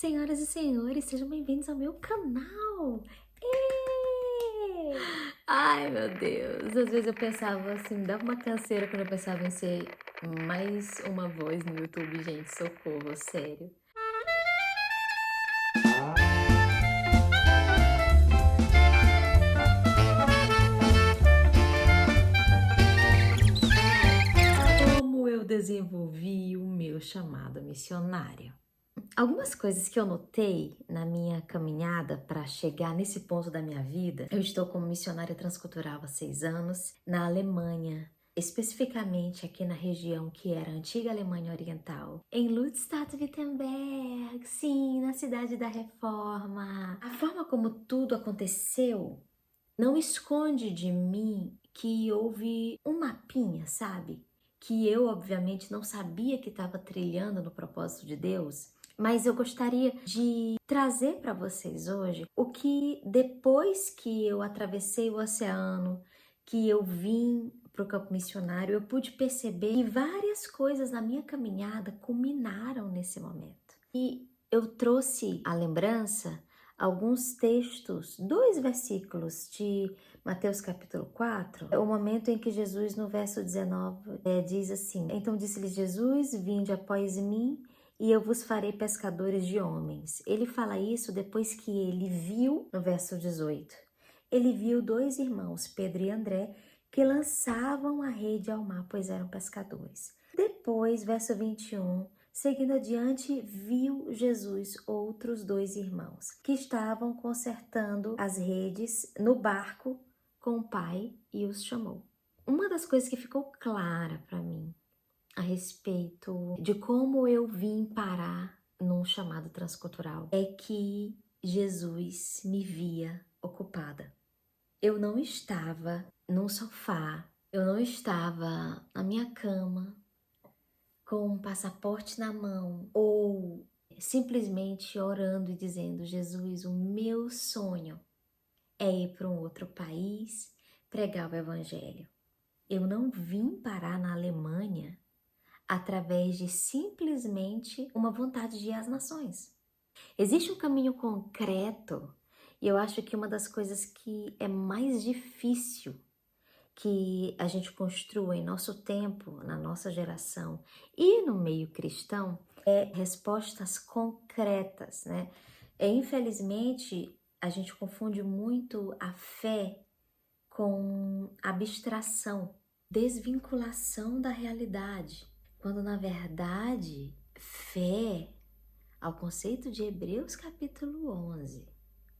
Senhoras e senhores, sejam bem-vindos ao meu canal! Êêê! Ai, meu Deus! Às vezes eu pensava assim, dava uma canseira quando eu pensava em ser mais uma voz no YouTube, gente, socorro, sério. Como eu desenvolvi o meu chamado missionário? Algumas coisas que eu notei na minha caminhada para chegar nesse ponto da minha vida. Eu estou como missionária transcultural há 6 anos na Alemanha, especificamente aqui na região que era a antiga Alemanha Oriental, em Ludstadt-Wittenberg, sim, na cidade da Reforma. A forma como tudo aconteceu não esconde de mim que houve um mapinha, sabe? Que eu, obviamente, não sabia que estava trilhando no propósito de Deus, mas eu gostaria de trazer para vocês hoje o que depois que eu atravessei o oceano, que eu vim para o campo missionário, eu pude perceber que várias coisas na minha caminhada culminaram nesse momento. E eu trouxe à lembrança alguns textos, 2 versículos de Mateus capítulo 4, é o momento em que Jesus, no verso 19, diz assim: Então disse-lhes Jesus, vinde após mim, e eu vos farei pescadores de homens. Ele fala isso depois que ele viu, no verso 18, ele viu 2 irmãos, Pedro e André, que lançavam a rede ao mar, pois eram pescadores. Depois, verso 21, seguindo adiante, viu Jesus outros 2 irmãos que estavam consertando as redes no barco com o pai e os chamou. Uma das coisas que ficou clara para mim a respeito de como eu vim parar num chamado transcultural é que Jesus me via ocupada. Eu não estava num sofá, eu não estava na minha cama com um passaporte na mão ou simplesmente orando e dizendo: Jesus, o meu sonho é ir para um outro país pregar o evangelho. Eu não vim parar na Alemanha através de simplesmente uma vontade de ir às nações. Existe um caminho concreto e eu acho que uma das coisas que é mais difícil que a gente construa em nosso tempo, na nossa geração e no meio cristão, é respostas concretas, né? Infelizmente, a gente confunde muito a fé com abstração, desvinculação da realidade, quando na verdade, fé, ao conceito de Hebreus capítulo 11,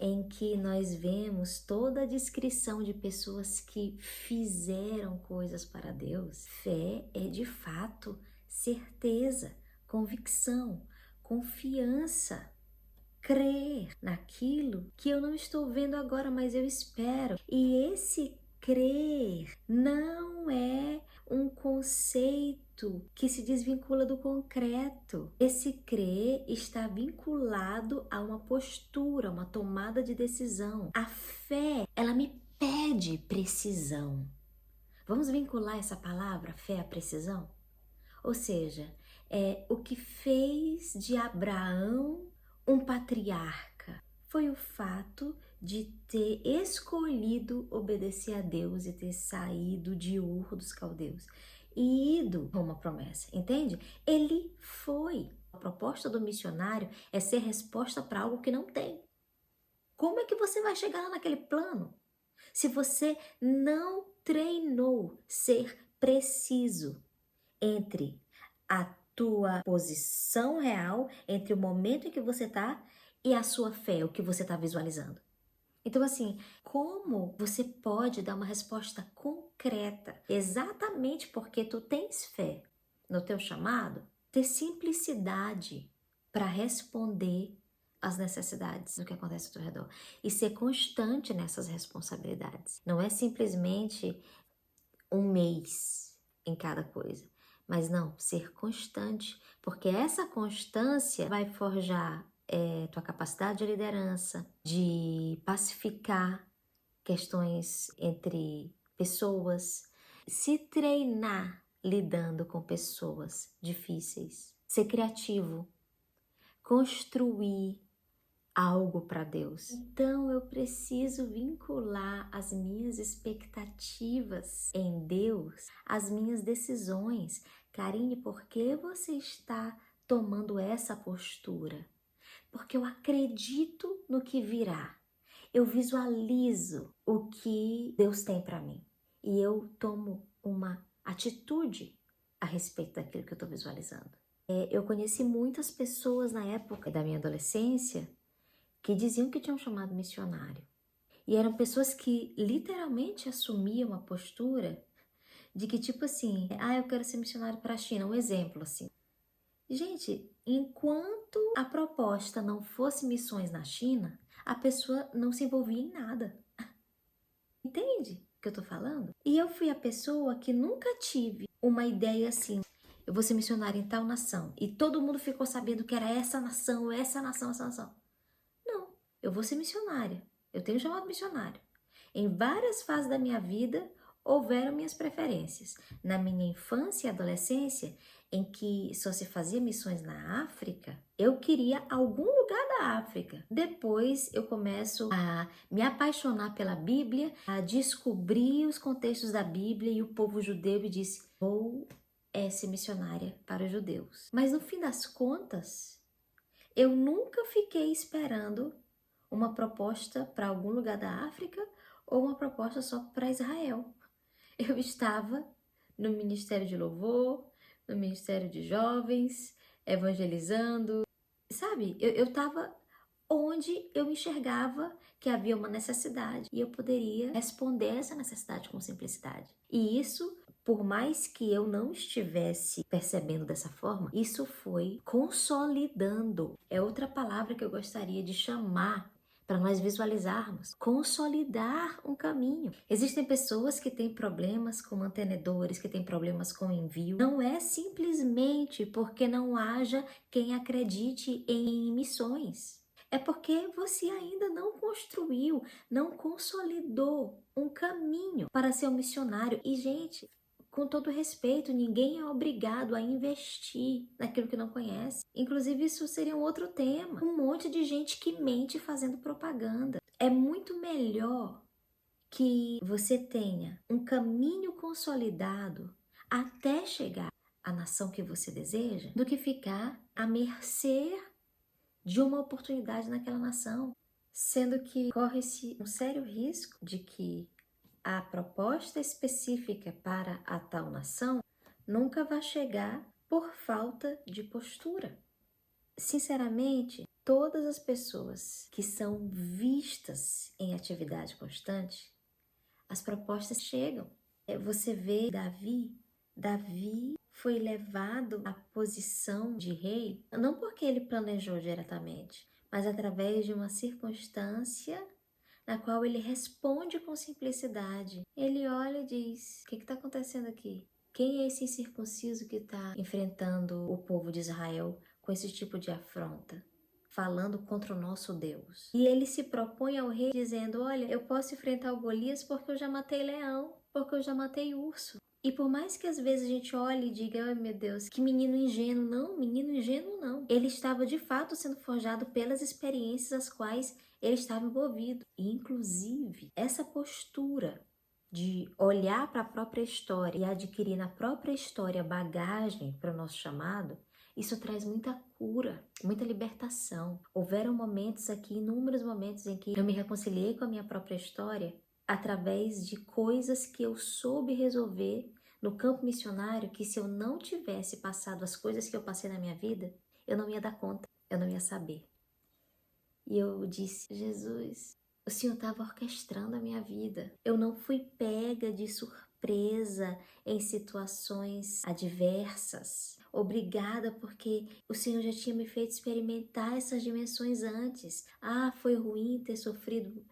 em que nós vemos toda a descrição de pessoas que fizeram coisas para Deus. Fé é de fato certeza, convicção, confiança, crer naquilo que eu não estou vendo agora, mas eu espero. E esse crer não é um conceito que se desvincula do concreto. Esse crer está vinculado a uma postura, uma tomada de decisão. A fé, ela me pede precisão. Vamos vincular essa palavra, fé, à precisão? Ou seja, o que fez de Abraão um patriarca foi o fato de ter escolhido obedecer a Deus e ter saído de Ur dos Caldeus e ido com uma promessa, entende? Ele foi. A proposta do missionário é ser resposta para algo que não tem. Como é que você vai chegar lá naquele plano se você não treinou ser preciso entre a tua posição real, entre o momento em que você está e a sua fé, o que você está visualizando? Então, assim, como você pode dar uma resposta concreta exatamente porque tu tens fé no teu chamado, ter simplicidade para responder às necessidades do que acontece ao teu redor e ser constante nessas responsabilidades. Não é simplesmente um mês em cada coisa, mas não, ser constante, porque essa constância vai forjar tua capacidade de liderança, de pacificar questões entre pessoas, se treinar lidando com pessoas difíceis, ser criativo, construir algo para Deus. Então eu preciso vincular as minhas expectativas em Deus, as minhas decisões. Karine, por que você está tomando essa postura? Porque eu acredito no que virá. Eu visualizo o que Deus tem para mim. E eu tomo uma atitude a respeito daquilo que eu estou visualizando. Eu conheci muitas pessoas na época da minha adolescência que diziam que tinham um chamado missionário. E eram pessoas que literalmente assumiam a postura de que tipo assim, eu quero ser missionário para a China, um exemplo assim. Gente, enquanto a proposta não fosse missões na China, a pessoa não se envolvia em nada. Entende o que eu tô falando? E eu fui a pessoa que nunca tive uma ideia assim, eu vou ser missionária em tal nação. E todo mundo ficou sabendo que era essa nação, essa nação, essa nação. Não, eu vou ser missionária. Eu tenho chamado missionário. Em várias fases da minha vida, houveram minhas preferências. Na minha infância e adolescência, em que só se fazia missões na África, eu queria algum lugar da África. Depois eu começo a me apaixonar pela Bíblia, a descobrir os contextos da Bíblia e o povo judeu e disse, vou ser missionária para os judeus. Mas no fim das contas, eu nunca fiquei esperando uma proposta para algum lugar da África ou uma proposta só para Israel. Eu estava no Ministério de Louvor, no Ministério de Jovens, evangelizando. Sabe, eu estava onde eu enxergava que havia uma necessidade e eu poderia responder essa necessidade com simplicidade. E isso, por mais que eu não estivesse percebendo dessa forma, isso foi consolidando. É outra palavra que eu gostaria de chamar para nós visualizarmos, consolidar um caminho. Existem pessoas que têm problemas com mantenedores, que têm problemas com envio. Não é simplesmente porque não haja quem acredite em missões. É porque você ainda não construiu, não consolidou um caminho para ser um missionário. E, gente, com todo respeito, ninguém é obrigado a investir naquilo que não conhece. Inclusive, isso seria um outro tema. Um monte de gente que mente fazendo propaganda. É muito melhor que você tenha um caminho consolidado até chegar à nação que você deseja, do que ficar à mercê de uma oportunidade naquela nação. Sendo que corre-se um sério risco de que a proposta específica para a tal nação nunca vai chegar por falta de postura. Sinceramente, todas as pessoas que são vistas em atividade constante, as propostas chegam. Você vê Davi foi levado à posição de rei, não porque ele planejou diretamente, mas através de uma circunstância na qual ele responde com simplicidade. Ele olha e diz, o que está acontecendo aqui? Quem é esse incircunciso que está enfrentando o povo de Israel com esse tipo de afronta? Falando contra o nosso Deus. E ele se propõe ao rei dizendo, olha, eu posso enfrentar o Golias porque eu já matei leão, porque eu já matei urso. E por mais que às vezes a gente olhe e diga, ai meu Deus, que menino ingênuo. Não, menino ingênuo não. Ele estava de fato sendo forjado pelas experiências às quais ele estava envolvido. E inclusive, essa postura de olhar para a própria história e adquirir na própria história bagagem para o nosso chamado, isso traz muita cura, muita libertação. Houveram momentos aqui, inúmeros momentos em que eu me reconciliei com a minha própria história através de coisas que eu soube resolver no campo missionário, que se eu não tivesse passado as coisas que eu passei na minha vida, eu não ia dar conta, eu não ia saber. E eu disse, Jesus, o Senhor estava orquestrando a minha vida. Eu não fui pega de surpresa em situações adversas. Obrigada porque o Senhor já tinha me feito experimentar essas dimensões antes. Foi ruim ter sofrido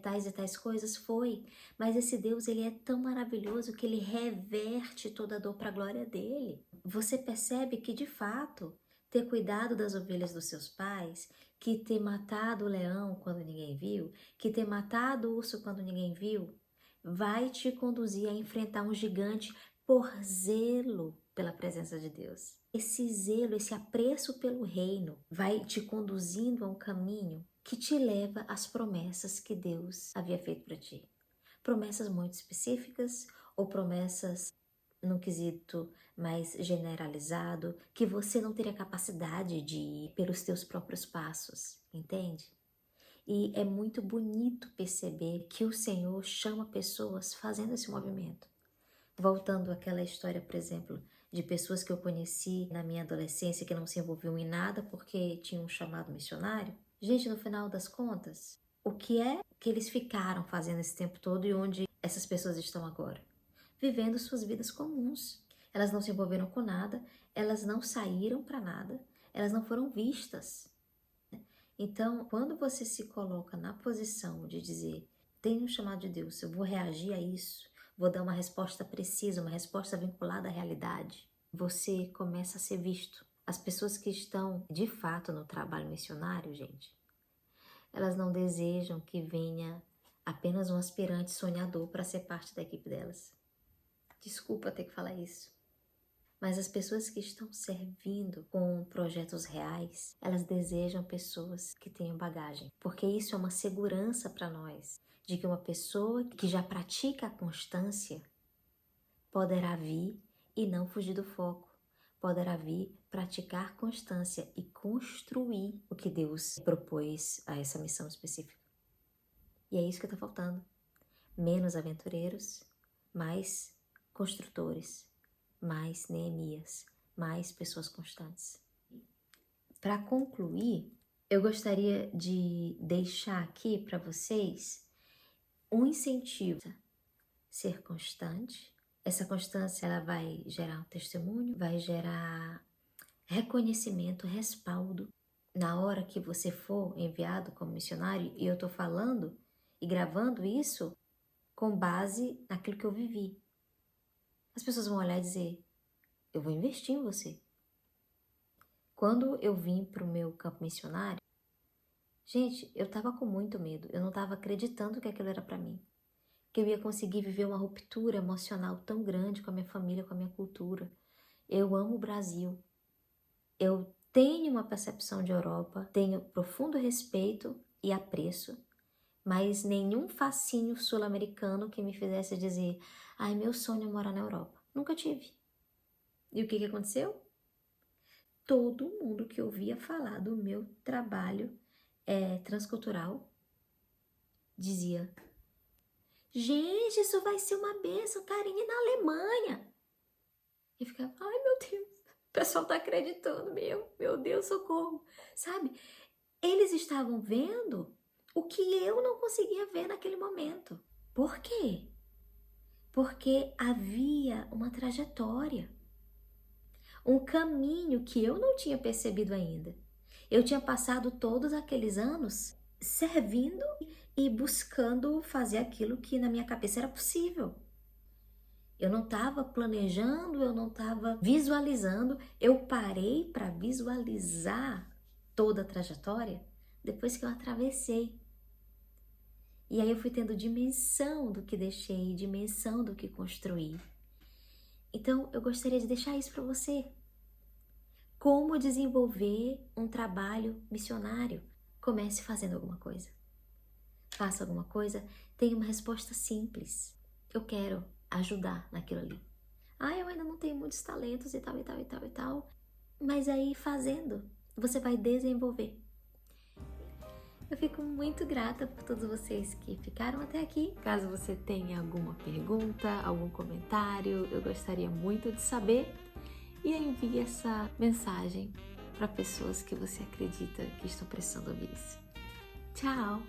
tais e tais coisas? Foi. Mas esse Deus, ele é tão maravilhoso que ele reverte toda a dor para a glória dele. Você percebe que, de fato, ter cuidado das ovelhas dos seus pais, que ter matado o leão quando ninguém viu, que ter matado o urso quando ninguém viu, vai te conduzir a enfrentar um gigante por zelo pela presença de Deus. Esse zelo, esse apreço pelo reino vai te conduzindo a um caminho que te leva às promessas que Deus havia feito para ti. Promessas muito específicas ou promessas num quesito mais generalizado, que você não teria capacidade de ir pelos teus próprios passos, entende? E é muito bonito perceber que o Senhor chama pessoas fazendo esse movimento. Voltando àquela história, por exemplo, de pessoas que eu conheci na minha adolescência que não se envolviam em nada porque tinham um chamado missionário. Gente, no final das contas, o que é que eles ficaram fazendo esse tempo todo e onde essas pessoas estão agora? Vivendo suas vidas comuns. Elas não se envolveram com nada, elas não saíram para nada, elas não foram vistas. Então, quando você se coloca na posição de dizer, tenho um chamado de Deus, eu vou reagir a isso, vou dar uma resposta precisa, uma resposta vinculada à realidade, você começa a ser visto. As pessoas que estão de fato no trabalho missionário, gente, elas não desejam que venha apenas um aspirante sonhador para ser parte da equipe delas. Desculpa ter que falar isso. Mas as pessoas que estão servindo com projetos reais, elas desejam pessoas que tenham bagagem. Porque isso é uma segurança para nós, de que uma pessoa que já pratica a constância poderá vir e não fugir do foco. Poderá vir praticar constância e construir o que Deus propôs a essa missão específica. E é isso que está faltando. Menos aventureiros, mais construtores, mais Neemias, mais pessoas constantes. Para concluir, eu gostaria de deixar aqui para vocês um incentivo. Ser constante. Essa constância ela vai gerar um testemunho, vai gerar reconhecimento, respaldo. Na hora que você for enviado como missionário, e eu estou falando e gravando isso com base naquilo que eu vivi. As pessoas vão olhar e dizer, eu vou investir em você. Quando eu vim para o meu campo missionário, gente, eu estava com muito medo. Eu não estava acreditando que aquilo era para mim. Que eu ia conseguir viver uma ruptura emocional tão grande com a minha família, com a minha cultura. Eu amo o Brasil. Eu tenho uma percepção de Europa, tenho profundo respeito e apreço, mas nenhum fascínio sul-americano que me fizesse dizer, ai, meu sonho é morar na Europa. Nunca tive. E o que aconteceu? Todo mundo que ouvia falar do meu trabalho transcultural dizia, gente, isso vai ser uma bênção, Karine na Alemanha. E ficava, ai meu Deus, o pessoal tá acreditando, meu Deus, socorro. Sabe, eles estavam vendo o que eu não conseguia ver naquele momento. Por quê? Porque havia uma trajetória, um caminho que eu não tinha percebido ainda. Eu tinha passado todos aqueles anos servindo e buscando fazer aquilo que na minha cabeça era possível. Eu não estava planejando, eu não estava visualizando. Eu parei para visualizar toda a trajetória depois que eu atravessei. E aí eu fui tendo dimensão do que deixei, dimensão do que construí. Então eu gostaria de deixar isso para você. Como desenvolver um trabalho missionário? Comece fazendo alguma coisa. Faça alguma coisa, tenha uma resposta simples. Eu quero ajudar naquilo ali. Ah, eu ainda não tenho muitos talentos e tal, e tal, e tal, e tal. Mas aí fazendo, você vai desenvolver. Eu fico muito grata por todos vocês que ficaram até aqui. Caso você tenha alguma pergunta, algum comentário, eu gostaria muito de saber. E envie essa mensagem para pessoas que você acredita que estão precisando ouvir isso. Tchau!